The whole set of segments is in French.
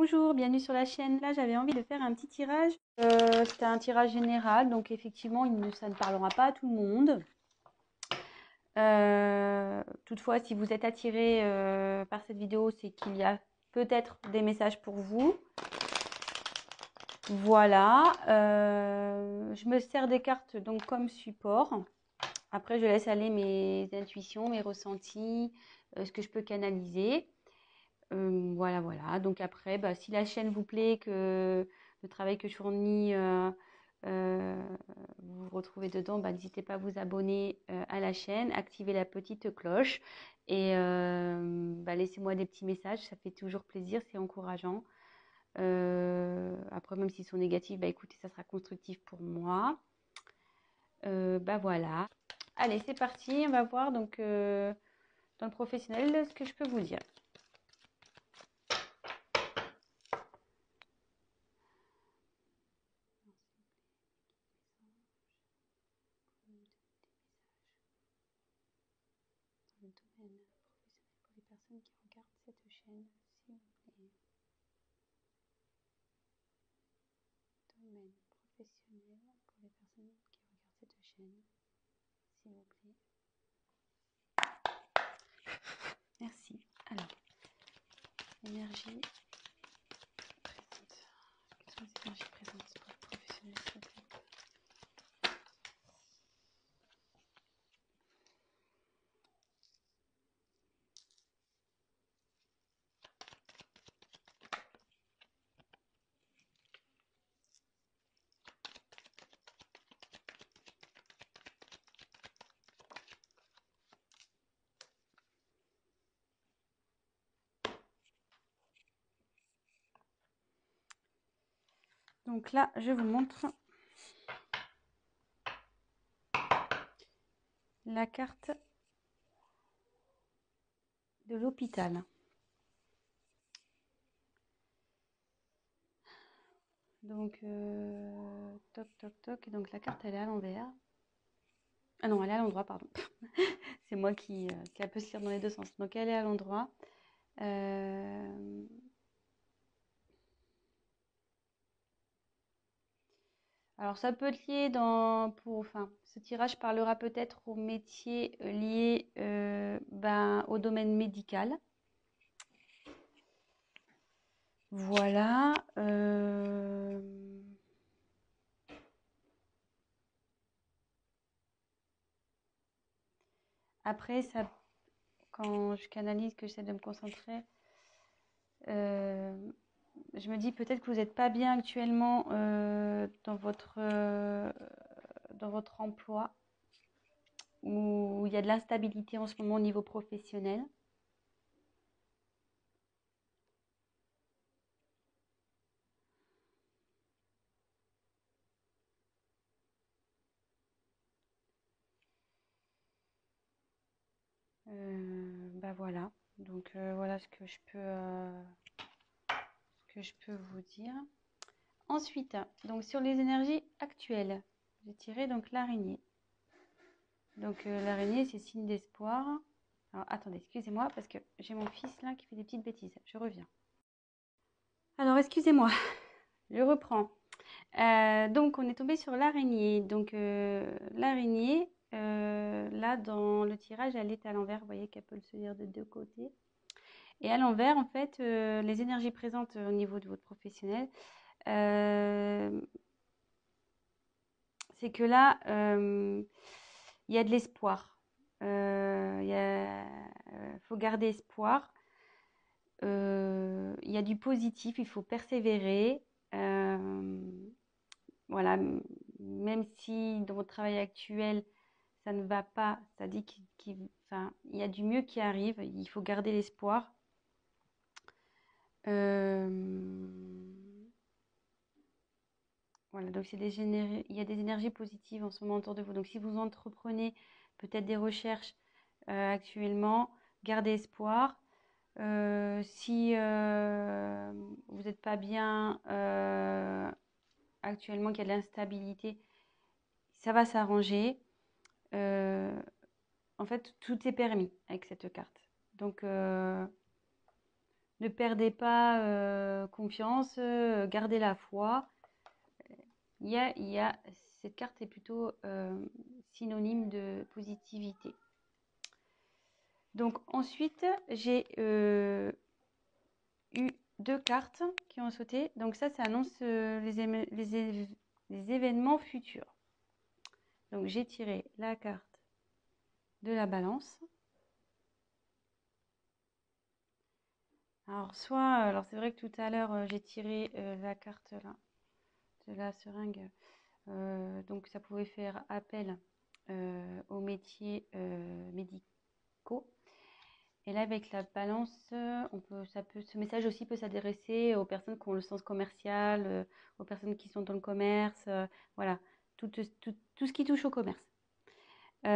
Bonjour, bienvenue sur la chaîne. Là, j'avais envie de faire un petit tirage. C'était un tirage général, donc effectivement, ça ne parlera pas à tout le monde. Toutefois, si vous êtes attiré par cette vidéo, c'est qu'il y a peut-être des messages pour vous. Voilà. Je me sers des cartes donc comme support. Après, je laisse aller mes intuitions, mes ressentis, ce que je peux canaliser. Voilà, voilà. Donc après, si la chaîne vous plaît, que le travail que je fournis, vous vous retrouvez dedans, n'hésitez pas à vous abonner à la chaîne, activer la petite cloche et laissez-moi des petits messages, ça fait toujours plaisir, c'est encourageant. Après, même s'ils sont négatifs, écoutez, ça sera constructif pour moi. Voilà. Allez, c'est parti, on va voir donc dans le professionnel ce que je peux vous dire. Le domaine professionnel pour les personnes qui regardent cette chaîne, s'il vous plaît. Domaine professionnel pour les personnes qui regardent cette chaîne, s'il vous plaît. Merci. Alors, énergie présente. Quelles sont les énergies présentes pour le professionnel, s'il vous plaît? Donc là, je vous montre la carte de l'hôpital. Donc, toc, toc, toc. Et donc, la carte, elle est à l'envers. Ah non, elle est à l'endroit, pardon. C'est moi qui peut se lire dans les deux sens. Donc, elle est à l'endroit. Alors, ça peut être lié ce tirage parlera peut-être aux métiers liés au domaine médical. Voilà. Après, quand je canalise, que j'essaie de me concentrer, je me dis peut-être que vous n'êtes pas bien actuellement dans votre emploi, où il y a de l'instabilité en ce moment au niveau professionnel. Voilà. Donc voilà ce que je peux vous dire. Ensuite, donc sur les énergies actuelles, j'ai tiré donc l'araignée. Donc l'araignée, c'est signe d'espoir. Alors attendez, excusez-moi parce que j'ai mon fils là qui fait des petites bêtises. Je reviens. Alors excusez-moi, je reprends. Donc on est tombé sur l'araignée. Donc l'araignée, là dans le tirage, elle est à l'envers. Vous voyez qu'elle peut se lire de deux côtés. Et à l'envers, en fait, les énergies présentes au niveau de votre professionnel, c'est que là, il y a de l'espoir. Faut garder espoir. Il y a du positif, il faut persévérer. Voilà, même si dans votre travail actuel, ça ne va pas, ça dit qu'il y a du mieux qui arrive, il faut garder l'espoir. Voilà, donc il y a des énergies positives en ce moment autour de vous. Donc si vous entreprenez peut-être des recherches actuellement, gardez espoir. Si vous n'êtes pas bien actuellement, qu'il y a de l'instabilité, ça va s'arranger. En fait, tout est permis avec cette carte. Donc Ne perdez pas confiance, gardez la foi. Cette carte est plutôt synonyme de positivité. Donc ensuite, j'ai eu 2 cartes qui ont sauté. Donc ça annonce les événements futurs. Donc j'ai tiré la carte de la balance. Alors c'est vrai que tout à l'heure j'ai tiré la carte là de la seringue. Donc ça pouvait faire appel aux métiers médicaux. Et là, avec la balance, ce message aussi peut s'adresser aux personnes qui ont le sens commercial, aux personnes qui sont dans le commerce, voilà, tout ce qui touche au commerce. Je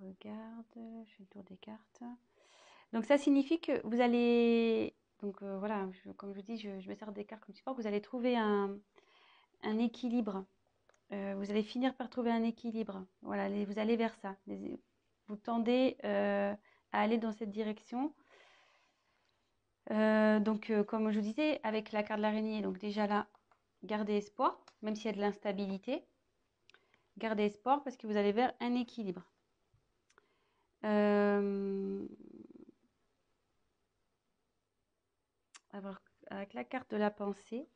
regarde, je fais le tour des cartes. Donc ça signifie que vous allez, donc voilà, comme je vous dis, je me sers des cartes comme support, vous allez trouver un équilibre. Vous allez finir par trouver un équilibre. Voilà, vous allez vers ça. Vous tendez à aller dans cette direction. Donc, comme je vous disais, avec la carte de l'araignée, donc déjà là, gardez espoir, même s'il y a de l'instabilité. Gardez espoir parce que vous allez vers un équilibre. Alors, avec la carte de la pensée.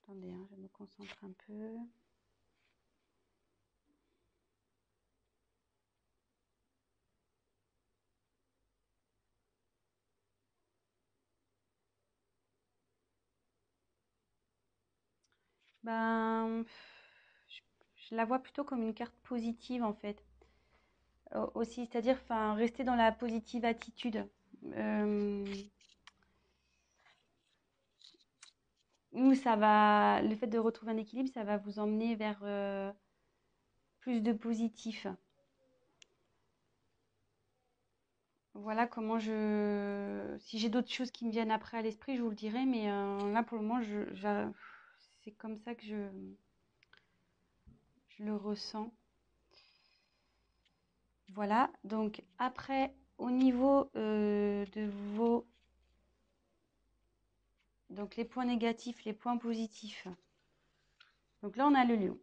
Attendez, je me concentre un peu. Ben, je la vois plutôt comme une carte positive en fait. Aussi, c'est-à-dire, enfin, rester dans la positive attitude. Où ça va, le fait de retrouver un équilibre, ça va vous emmener vers plus de positif. Voilà comment si j'ai d'autres choses qui me viennent après à l'esprit, je vous le dirai, mais là pour le moment, c'est comme ça que je le ressens. Voilà, donc après, au niveau de vos... Donc les points négatifs, les points positifs. Donc là, on a le lion.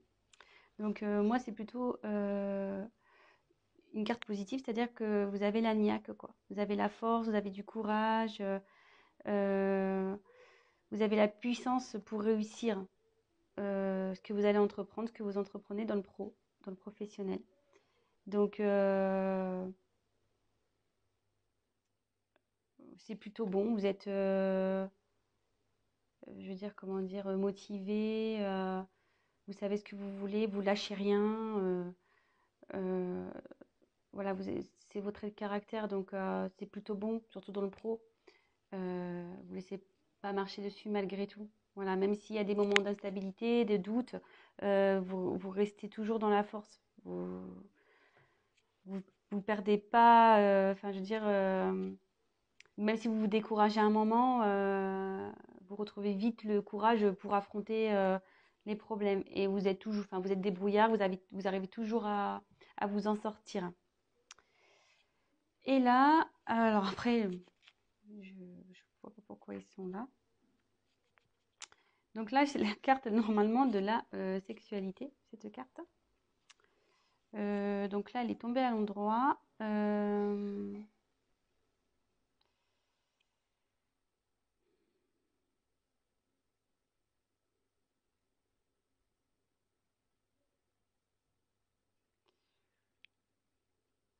Donc moi, c'est plutôt une carte positive, c'est-à-dire que vous avez la niaque, quoi. Vous avez la force, vous avez du courage, vous avez la puissance pour réussir ce que vous allez entreprendre, ce que vous entreprenez dans le professionnel. Donc, c'est plutôt bon. Vous êtes, je veux dire, comment dire, motivé. Vous savez ce que vous voulez, vous lâchez rien. Voilà, c'est votre trait de caractère, donc c'est plutôt bon, surtout dans le pro. Vous laissez pas marcher dessus malgré tout. Voilà, même s'il y a des moments d'instabilité, de doute, vous restez toujours dans la force. Vous perdez pas. Enfin, je veux dire, même si vous vous découragez à un moment, vous retrouvez vite le courage pour affronter les problèmes. Et vous êtes toujours, enfin, vous êtes débrouillard, vous arrivez toujours à vous en sortir. Et là, alors après, je ne vois pas pourquoi ils sont là. Donc là, c'est la carte normalement de la sexualité, cette carte. Donc là, elle est tombée à l'endroit.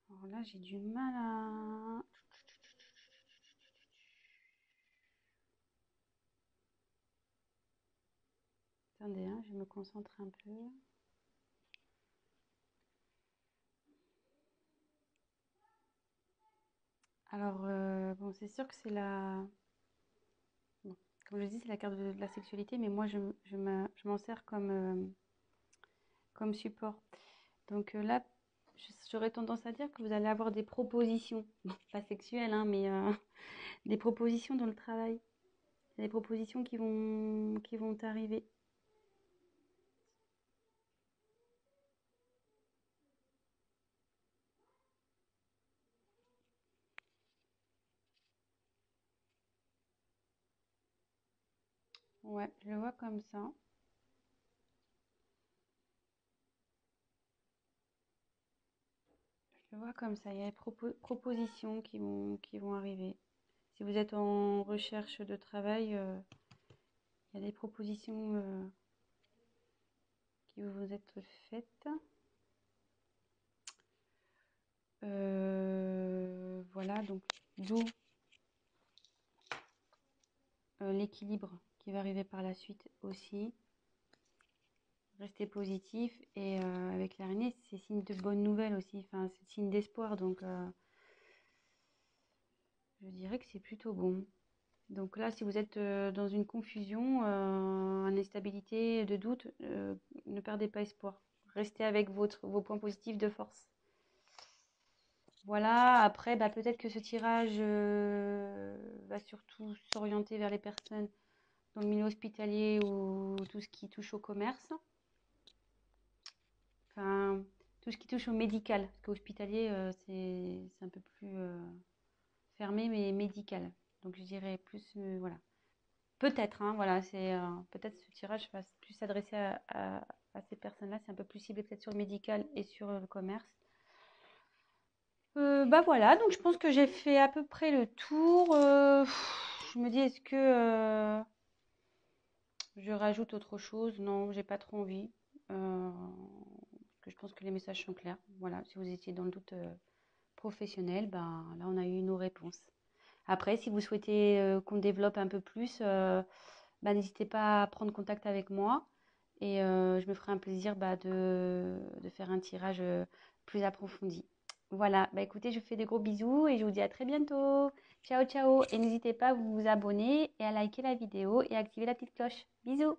Alors là, j'ai du mal à... Attendez, je me concentre un peu. Alors, bon, c'est sûr que c'est la... Bon, comme je dis, c'est la carte de la sexualité, mais moi, je m'en sers comme support. Donc là, j'aurais tendance à dire que vous allez avoir des propositions, pas sexuelles, mais des propositions dans le travail. Il y a des propositions qui vont t'arriver. Ouais, je le vois comme ça. Je le vois comme ça. Il y a des propositions qui vont arriver. Si vous êtes en recherche de travail, il y a des propositions qui vont vous être faites. Voilà, donc d'où l'équilibre qui va arriver par la suite aussi. Restez positif et avec l'araignée, c'est signe de bonnes nouvelles aussi. Enfin, c'est signe d'espoir, donc je dirais que c'est plutôt bon. Donc là, si vous êtes dans une confusion, une instabilité, de doute, ne perdez pas espoir. Restez avec vos points positifs de force. Voilà, après, bah, peut-être que ce tirage va surtout s'orienter vers les personnes dans le milieu hospitalier ou tout ce qui touche au commerce. Enfin, tout ce qui touche au médical. Parce qu'hospitalier, c'est un peu plus fermé, mais médical. Donc je dirais plus, voilà. Peut-être, hein, voilà, peut-être ce tirage va plus s'adresser à ces personnes-là. C'est un peu plus ciblé peut-être sur le médical et sur le commerce. Bah voilà, donc je pense que j'ai fait à peu près le tour. Je me dis, est-ce que je rajoute autre chose? Non, j'ai pas trop envie. Parce que je pense que les messages sont clairs. Voilà, si vous étiez dans le doute professionnel, ben là on a eu nos réponses. Après, si vous souhaitez qu'on développe un peu plus, bah, n'hésitez pas à prendre contact avec moi et je me ferai un plaisir bah, de faire un tirage plus approfondi. Voilà, bah écoutez, je vous fais des gros bisous et je vous dis à très bientôt. Ciao, ciao. Et n'hésitez pas à vous abonner et à liker la vidéo et à activer la petite cloche. Bisous.